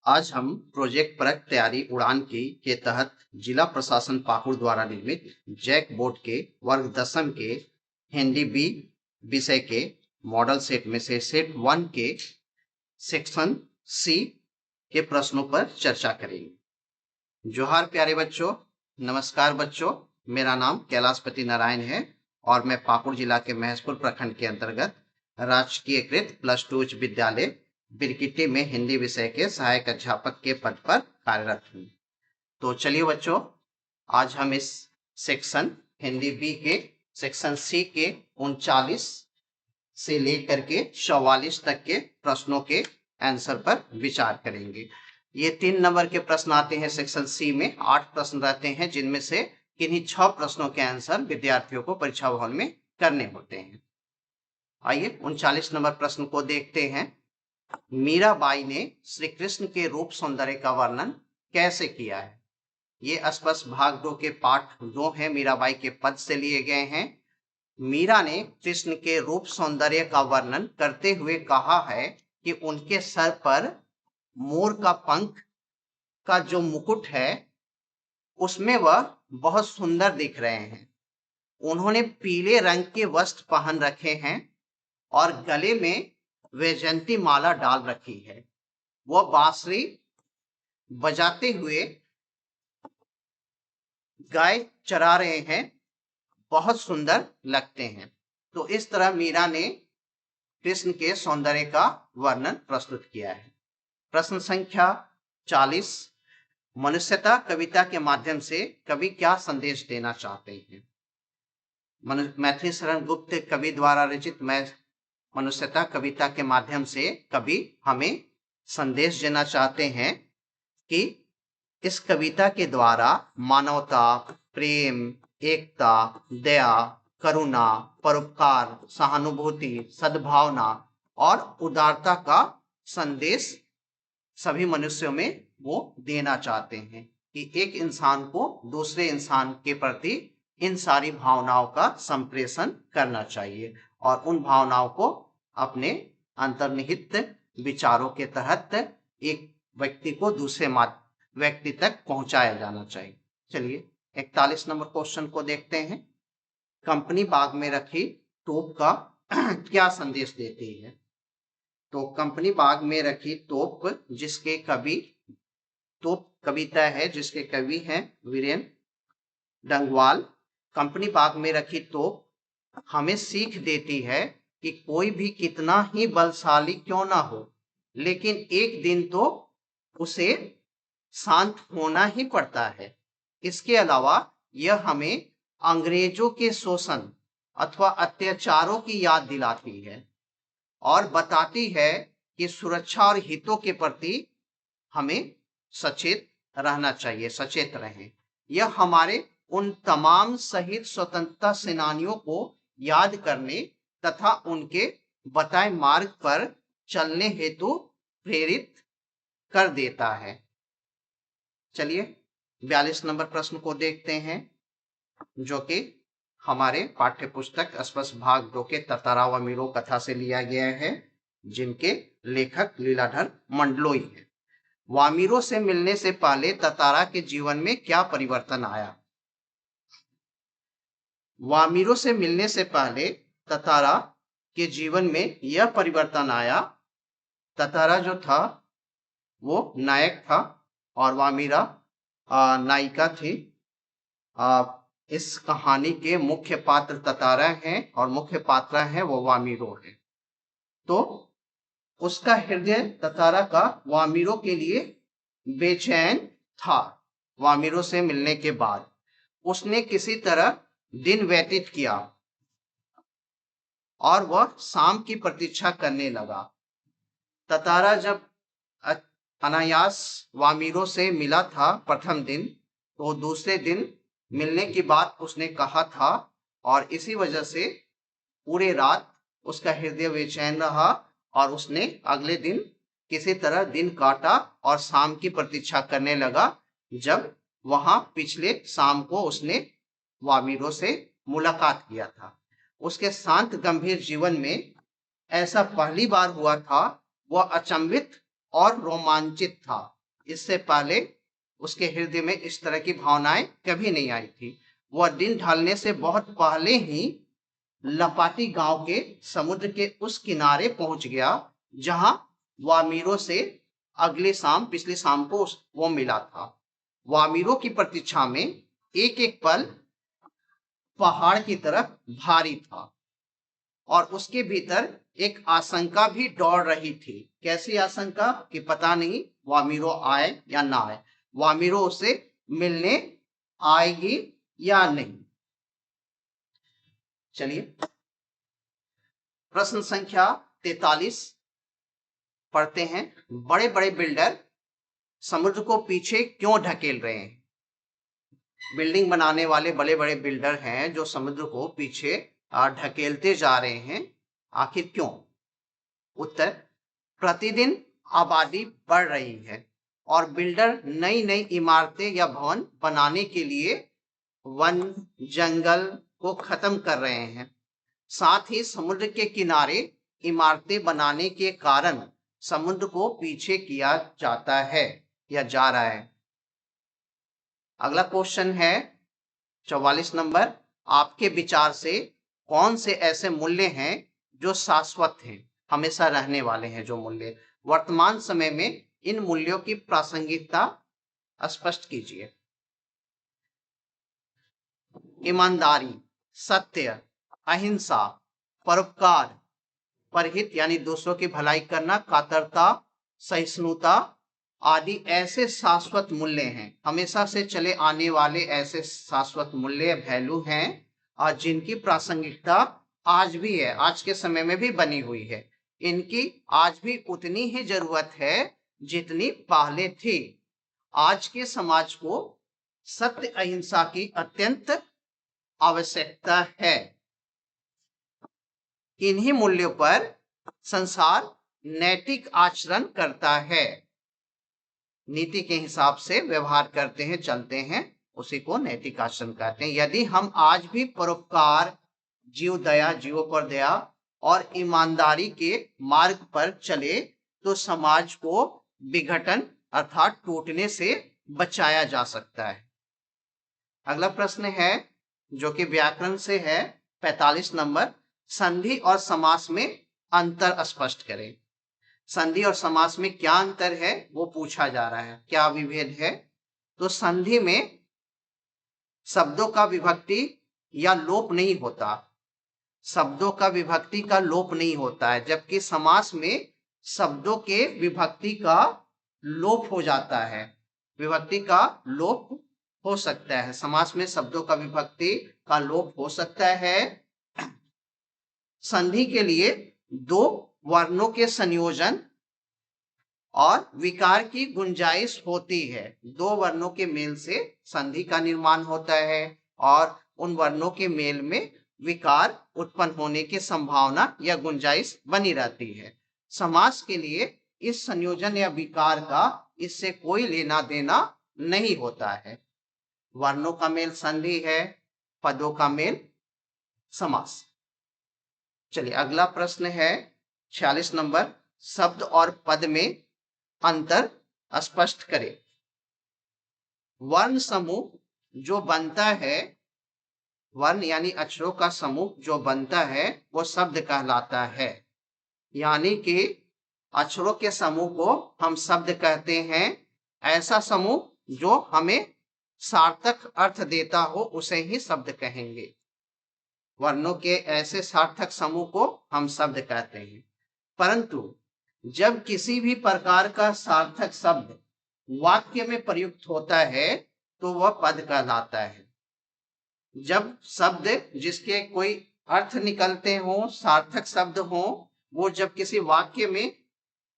आज हम प्रोजेक्ट परख तैयारी उड़ान की के तहत जिला प्रशासन पाकुड़ द्वारा निर्मित जैक बोट के वर्ग 10वीं के हिंदी बी विषय के मॉडल सेट में से सेट 1 के सेक्शन सी के प्रश्नों पर चर्चा करेंगे। जोहार प्यारे बच्चों, नमस्कार बच्चों। मेरा नाम कैलाशपति नारायण है और मैं पाकुड़ जिला के महेशपुर प्रखंड के अंतर्गत राजकीयकृत +2 उच्च विद्यालय बिरकिट्टी में हिंदी विषय के सहायक अध्यापक के पद पर कार्यरत हूँ। तो चलिए बच्चों, आज हम इस सेक्शन हिंदी बी के सेक्शन सी के 39 से लेकर के 44 तक के प्रश्नों के आंसर पर विचार करेंगे। ये 3 नंबर के प्रश्न आते हैं। सेक्शन सी में 8 प्रश्न रहते हैं, जिनमें से किन्हीं 6 प्रश्नों के आंसर विद्यार्थियों को परीक्षा हॉल में करने होते हैं। आइए 39 नंबर प्रश्न को देखते हैं। मीराबाई ने श्री कृष्ण के रूप सौंदर्य का वर्णन कैसे किया है? ये स्पष्ट भाग 2 के पाठ 2 है, मीराबाई के पद से लिए गए हैं। मीरा ने कृष्ण के रूप सौंदर्य का वर्णन करते हुए कहा है कि उनके सर पर मोर का पंख का जो मुकुट है उसमें वह बहुत सुंदर दिख रहे हैं। उन्होंने पीले रंग के वस्त्र पहन रखे हैं और गले में वैजयंती माला डाल रखी है। वह बांसुरी बजाते हुए गाय चरा रहे हैं, बहुत सुंदर लगते हैं। तो इस तरह मीरा ने कृष्ण के सौंदर्य का वर्णन प्रस्तुत किया है। प्रश्न संख्या 40, मनुष्यता कविता के माध्यम से कवि क्या संदेश देना चाहते हैं? मैथिली शरण गुप्त कवि द्वारा रचित मनुष्यता कविता के माध्यम से कवि हमें संदेश देना चाहते हैं कि इस कविता के द्वारा मानवता, प्रेम, एकता, दया, करुणा, परोपकार, सहानुभूति, सद्भावना और उदारता का संदेश सभी मनुष्यों में वो देना चाहते हैं कि एक इंसान को दूसरे इंसान के प्रति इन सारी भावनाओं का संप्रेषण करना चाहिए और उन भावनाओं को अपने अंतर्निहित विचारों के तहत एक व्यक्ति को दूसरे व्यक्ति तक पहुंचाया जाना चाहिए। चलिए 41 नंबर क्वेश्चन को देखते हैं। कंपनी बाग में रखी तोप का क्या संदेश देती है? तो कंपनी बाग में रखी तोप जिसके कवि तोप कविता है जिसके कवि हैं वीरेंद्र डंगवाल। कंपनी बाग में रखी तोप हमें सीख देती है कि कोई भी कितना ही बलशाली क्यों ना हो, लेकिन एक दिन तो उसे शांत होना ही पड़ता है। इसके अलावा यह हमें अंग्रेजों के शोषण अथवा अत्याचारों की याद दिलाती है और बताती है कि सुरक्षा और हितों के प्रति हमें सचेत रहना चाहिए, सचेत रहें। यह हमारे उन तमाम शहीद स्वतंत्रता सेनानियों को याद करने तथा उनके बताए मार्ग पर चलने हेतु प्रेरित कर देता है। चलिए 42 नंबर प्रश्न को देखते हैं, जो कि हमारे पाठ्य पुस्तक स्पष्ट भाग 2 के ततारा व मीरो कथा से लिया गया है, जिनके लेखक लीलाधर मंडलोई है। वामीरो से मिलने से पहले ततारा के जीवन में क्या परिवर्तन आया? वामीरो से मिलने से पहले ततारा के जीवन में यह परिवर्तन आया। ततारा जो था वो नायक था और वामीरा नायिका थी। इस कहानी के मुख्य पात्र ततारा हैं और मुख्य पात्र है वो वामीरो है। तो उसका हृदय ततारा का वामीरो के लिए बेचैन था। वामीरो से मिलने के बाद उसने किसी तरह दिन व्यतीत किया और वह शाम की प्रतीक्षा करने लगा। ततारा जब अनायास वामीरो से मिला था प्रथम दिन, तो दूसरे दिन मिलने की बात उसने कहा था और इसी वजह से पूरे रात उसका हृदय बेचैन रहा और उसने अगले दिन किसी तरह दिन काटा और शाम की प्रतीक्षा करने लगा, जब वहां पिछले शाम को उसने वामीरो से मुलाकात किया था। उसके शांत गंभीर जीवन में ऐसा पहली बार हुआ था। वह अचंभित और रोमांचित था। इससे पहले उसके हृदय में इस तरह की भावनाएं कभी नहीं आई थी। वह दिन ढलने से बहुत पहले ही लपाटी गांव के समुद्र के उस किनारे पहुंच गया जहां वामीरो से अगली शाम पिछली शाम को वो मिला था। वामीरो की प्रतीक्षा में एक एक पल पहाड़ की तरफ भारी था और उसके भीतर एक आशंका भी दौड़ रही थी। कैसी आशंका कि पता नहीं वामीरो आए या ना आए, वामीरो उसे मिलने आएगी या नहीं। चलिए प्रश्न संख्या 43 पढ़ते हैं। बड़े बड़े बिल्डर समुद्र को पीछे क्यों ढकेल रहे हैं? बिल्डिंग बनाने वाले बड़े बड़े बिल्डर हैं जो समुद्र को पीछे ढकेलते जा रहे हैं, आखिर क्यों? उत्तर, प्रतिदिन आबादी बढ़ रही है और बिल्डर नई नई इमारतें या भवन बनाने के लिए वन जंगल को खत्म कर रहे हैं। साथ ही समुद्र के किनारे इमारतें बनाने के कारण समुद्र को पीछे किया जाता है या जा रहा है। अगला क्वेश्चन है 44 नंबर। आपके विचार से कौन से ऐसे मूल्य हैं जो शाश्वत हैं, हमेशा रहने वाले हैं? जो मूल्य वर्तमान समय में इन मूल्यों की प्रासंगिकता स्पष्ट कीजिए। ईमानदारी, सत्य, अहिंसा, परोपकार, परहित यानी दूसरों की भलाई करना, कातरता, सहिष्णुता आदि ऐसे शाश्वत मूल्य हैं, हमेशा से चले आने वाले ऐसे शाश्वत मूल्य वैल्यू हैं और जिनकी प्रासंगिकता आज भी है, आज के समय में भी बनी हुई है। इनकी आज भी उतनी ही जरूरत है जितनी पहले थी। आज के समाज को सत्य अहिंसा की अत्यंत आवश्यकता है। इन्हीं मूल्यों पर संसार नैतिक आचरण करता है, नीति के हिसाब से व्यवहार करते हैं, चलते हैं, उसी को नैतिक आचरण कहते हैं। यदि हम आज भी परोपकार, जीव दया, जीवों पर दया और ईमानदारी के मार्ग पर चले तो समाज को विघटन अर्थात टूटने से बचाया जा सकता है। अगला प्रश्न है जो कि व्याकरण से है, 45 नंबर। संधि और समास में अंतर स्पष्ट करें। संधि और समास में क्या अंतर है वो पूछा जा रहा है, क्या विभेद है? तो संधि में शब्दों का विभक्ति या लोप नहीं होता, शब्दों का विभक्ति का लोप नहीं होता है, जबकि समास में शब्दों के विभक्ति का लोप हो जाता है, विभक्ति का लोप हो सकता है। समास में शब्दों का विभक्ति का लोप हो सकता है। संधि के लिए दो वर्णों के संयोजन और विकार की गुंजाइश होती है। दो वर्णों के मेल से संधि का निर्माण होता है और उन वर्णों के मेल में विकार उत्पन्न होने की संभावना या गुंजाइश बनी रहती है। समास के लिए इस संयोजन या विकार का इससे कोई लेना देना नहीं होता है। वर्णों का मेल संधि है, पदों का मेल समास। चलिए अगला प्रश्न है 46 नंबर। शब्द और पद में अंतर स्पष्ट करें। वर्ण समूह जो बनता है, वर्ण यानी अक्षरों का समूह जो बनता है वो शब्द कहलाता है। यानी कि अक्षरों के समूह को हम शब्द कहते हैं। ऐसा समूह जो हमें सार्थक अर्थ देता हो उसे ही शब्द कहेंगे। वर्णों के ऐसे सार्थक समूह को हम शब्द कहते हैं। परंतु जब किसी भी प्रकार का सार्थक शब्द वाक्य में प्रयुक्त होता है तो वह पद कहलाता है। जब शब्द जिसके कोई अर्थ निकलते हो, सार्थक शब्द हो, वो जब किसी वाक्य में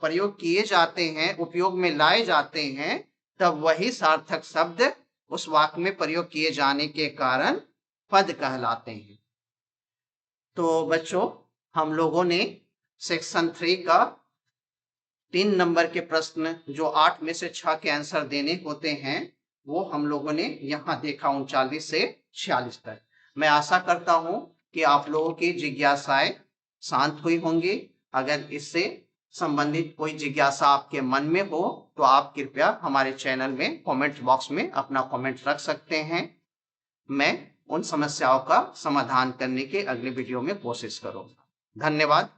प्रयोग किए जाते हैं, उपयोग में लाए जाते हैं, तब वही सार्थक शब्द उस वाक्य में प्रयोग किए जाने के कारण पद कहलाते हैं। तो बच्चों, हम लोगों ने सेक्शन 3 का 3 नंबर के प्रश्न जो 8 में से 6 के आंसर देने होते हैं वो हम लोगों ने यहाँ देखा 39 से 46 तक। मैं आशा करता हूँ कि आप लोगों की जिज्ञासाएं शांत हुई होंगी। अगर इससे संबंधित कोई जिज्ञासा आपके मन में हो तो आप कृपया हमारे चैनल में कमेंट बॉक्स में अपना कमेंट रख सकते हैं। मैं उन समस्याओं का समाधान करने के अगले वीडियो में कोशिश करूंगा। धन्यवाद।